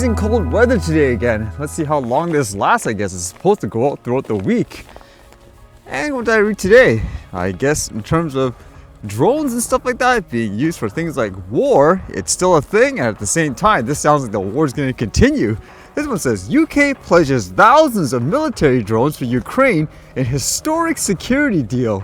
freezing cold weather today again. Let's see how long this lasts. I guess it's supposed to go out throughout the week. And what did I read today? I guess in terms of drones and stuff like that being used for things like war, it's still a thing, and at the same time, this sounds like the war is going to continue. This one says, UK pledges thousands of military drones for Ukraine in historic security deal.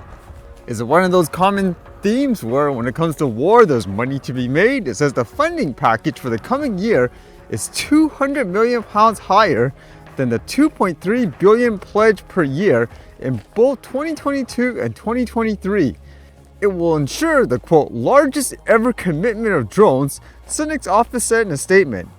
Is it one of those common themes where when it comes to war, there's money to be made? It says the funding package for the coming year is £200 million higher than the $2.3 billion pledge per year in both 2022 and 2023. It will ensure the, quote, largest ever commitment of drones, Sunak's office said in a statement.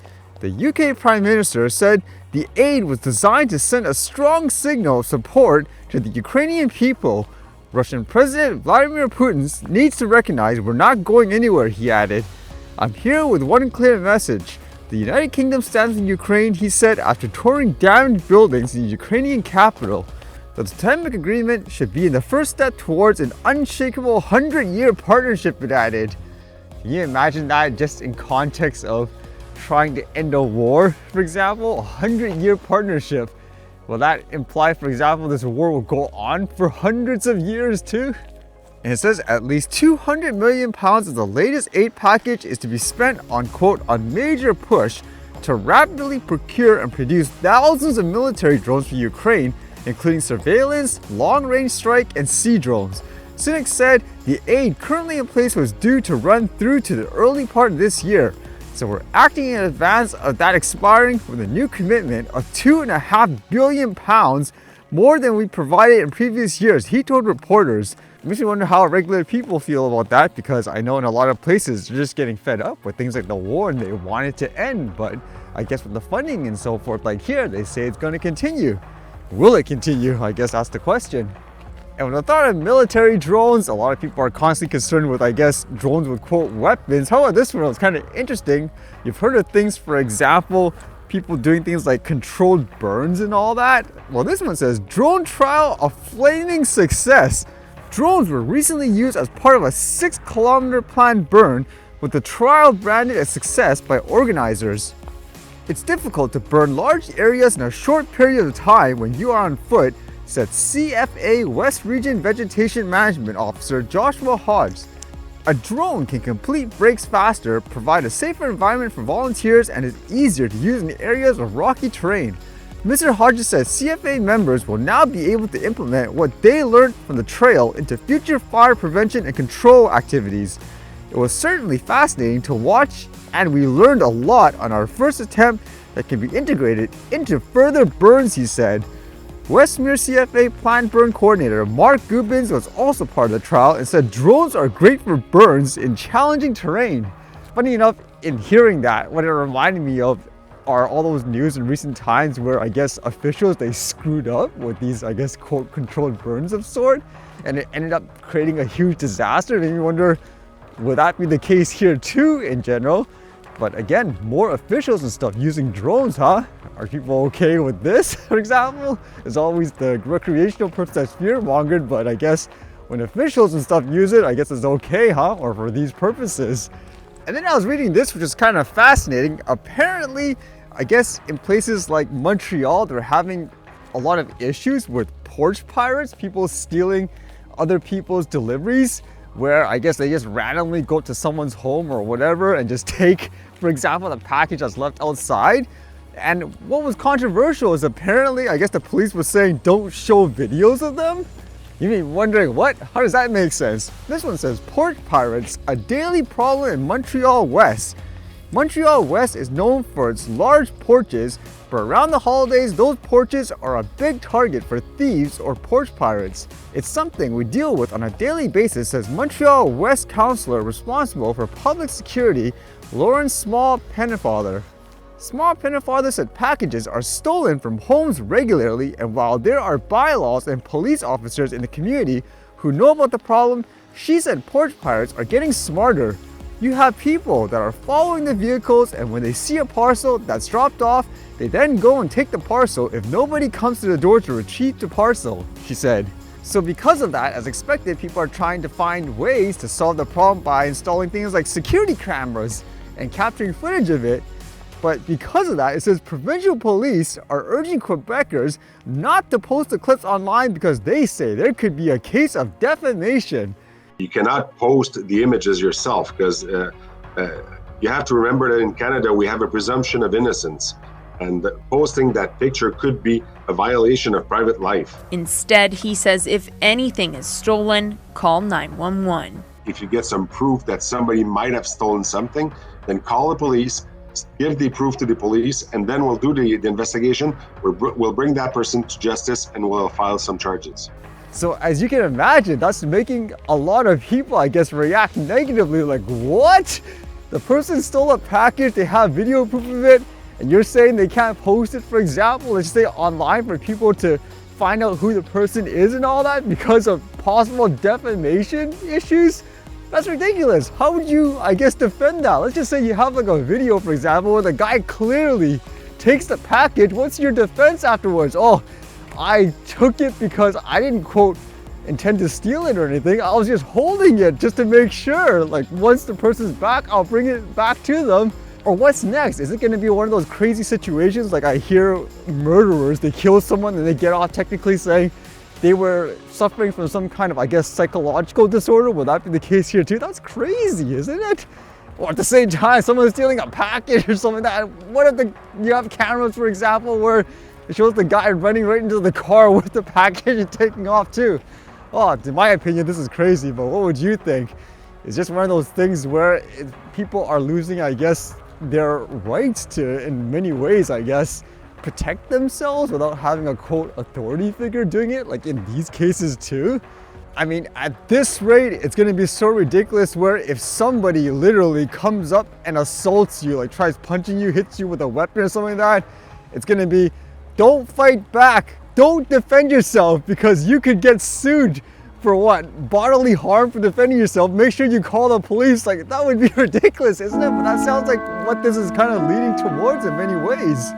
The UK Prime Minister said the aid was designed to send a strong signal of support to the Ukrainian people. Russian President Vladimir Putin needs to recognize we're not going anywhere, he added. I'm here with one clear message. The United Kingdom stands with Ukraine, he said after touring damaged buildings in the Ukrainian capital. The totemic agreement should be the first step towards an unshakable 100-year partnership, it added. Can you imagine that just in context of trying to end a war, for example? A 100-year partnership. Will that imply, for example, this war will go on for hundreds of years too? And it says at least £200 million of the latest aid package is to be spent on, quote, a major push to rapidly procure and produce thousands of military drones for Ukraine, including surveillance, long-range strike, and sea drones. Sunak said the aid currently in place was due to run through to the early part of this year. So we're acting in advance of that expiring with a new commitment of £2.5 billion, more than we provided in previous years, he told reporters. It makes me wonder how regular people feel about that, because I know in a lot of places they're just getting fed up with things like the war and they want it to end. But I guess with the funding and so forth, like here, they say it's going to continue. Will it continue? I guess that's the question. And when I thought of military drones, a lot of people are constantly concerned with, I guess, drones with, quote, weapons. How about this one? It's kind of interesting. You've heard of things, for example, people doing things like controlled burns and all that. Well, this one says, drone trial a flaming success. Drones were recently used as part of a 6-kilometer planned burn, with the trial branded a success by organizers. It's difficult to burn large areas in a short period of time when you are on foot, said CFA West Region Vegetation Management Officer Joshua Hodges. A drone can complete breaks faster, provide a safer environment for volunteers, and is easier to use in areas of rocky terrain. Mr. Hodges says CFA members will now be able to implement what they learned from the trail into future fire prevention and control activities. It was certainly fascinating to watch, and we learned a lot on our first attempt that can be integrated into further burns, he said. Westmere CFA Planned Burn Coordinator Mark Gubbins was also part of the trial and said drones are great for burns in challenging terrain. Funny enough, in hearing that, what it reminded me of are all those news in recent times where I guess officials, they screwed up with these, I guess, quote, controlled burns of sort, and it ended up creating a huge disaster. It made me wonder, would that be the case here too in general? But again, more officials and stuff using drones, huh? Are people okay with this, for example? There's always the recreational person that's fear-mongered, but I guess when officials and stuff use it, I guess it's okay, huh? Or for these purposes. And then I was reading this, which is kind of fascinating. Apparently, I guess in places like Montreal, they're having a lot of issues with porch pirates, people stealing other people's deliveries, where I guess they just randomly go to someone's home or whatever and just take, for example, the package that's left outside. And what was controversial is apparently, I guess the police was saying don't show videos of them. You may be wondering, what? How does that make sense? This one says, porch pirates, a daily problem in Montreal West. Montreal West is known for its large porches, but around the holidays, those porches are a big target for thieves or porch pirates. It's something we deal with on a daily basis, says Montreal West councillor responsible for public security, Lauren Small-Pennefather. Small-Pennefather said packages are stolen from homes regularly, and while there are bylaws and police officers in the community who know about the problem, she said porch pirates are getting smarter. You have people that are following the vehicles, and when they see a parcel that's dropped off, they then go and take the parcel if nobody comes to the door to retrieve the parcel, she said. So because of that, as expected, people are trying to find ways to solve the problem by installing things like security cameras and capturing footage of it. But because of that, it says provincial police are urging Quebecers not to post the clips online because they say there could be a case of defamation. You cannot post the images yourself because you have to remember that in Canada we have a presumption of innocence, and posting that picture could be a violation of private life. Instead, he says if anything is stolen, call 911. If you get some proof that somebody might have stolen something, then call the police, give the proof to the police, and then we'll do the investigation. We'll bring that person to justice and we'll file some charges. So as you can imagine, that's making a lot of people, I guess, react negatively. Like, what? The person stole a package, they have video proof of it, and you're saying they can't post it, for example, let's say online for people to find out who the person is and all that because of possible defamation issues? That's ridiculous. How would you, I guess, defend that? Let's just say you have like a video, for example, where the guy clearly takes the package. What's your defense afterwards? Oh, I took it because I didn't, quote, intend to steal it or anything. I was just holding it just to make sure. Like, once the person's back, I'll bring it back to them. Or what's next? Is it going to be one of those crazy situations like I hear murderers, they kill someone and they get off technically saying they were suffering from some kind of, I guess, psychological disorder? Will that be the case here too? That's crazy, isn't it? Or at the same time, someone's stealing a package or something like that. What if you have cameras, for example, where it shows the guy running right into the car with the package and taking off too? Oh, in my opinion, this is crazy, but what would you think? It's just one of those things where people are losing, I guess, their rights to, in many ways, I guess, protect themselves without having a, quote, authority figure doing it, like in these cases too. I mean, at this rate, it's gonna be so ridiculous where if somebody literally comes up and assaults you, like tries punching you, hits you with a weapon or something like that, it's gonna be, don't fight back, don't defend yourself because you could get sued for what? Bodily harm for defending yourself. Make sure you call the police. Like, that would be ridiculous, isn't it? But that sounds like what this is kind of leading towards in many ways.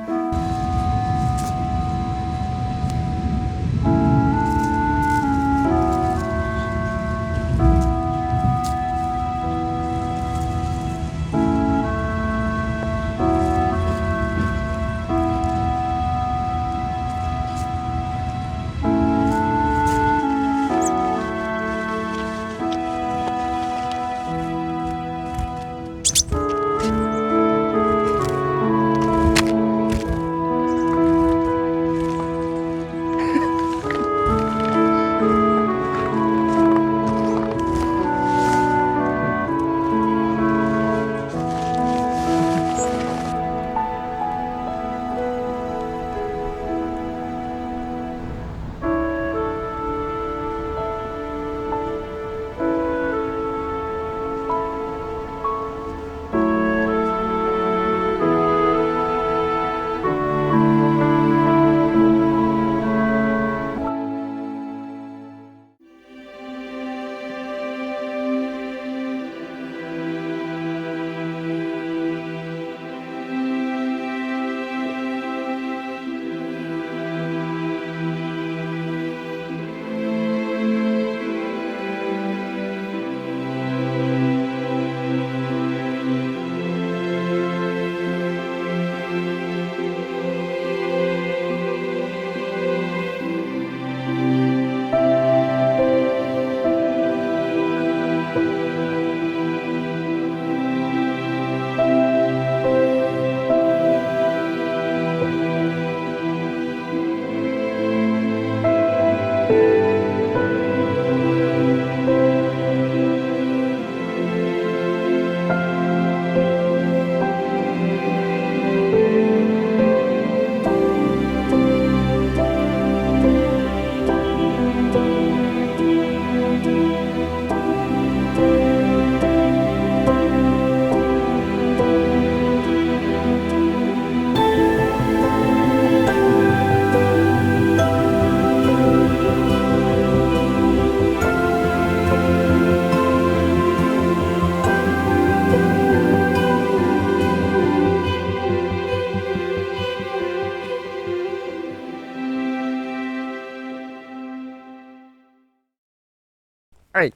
All right,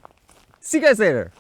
see you guys later.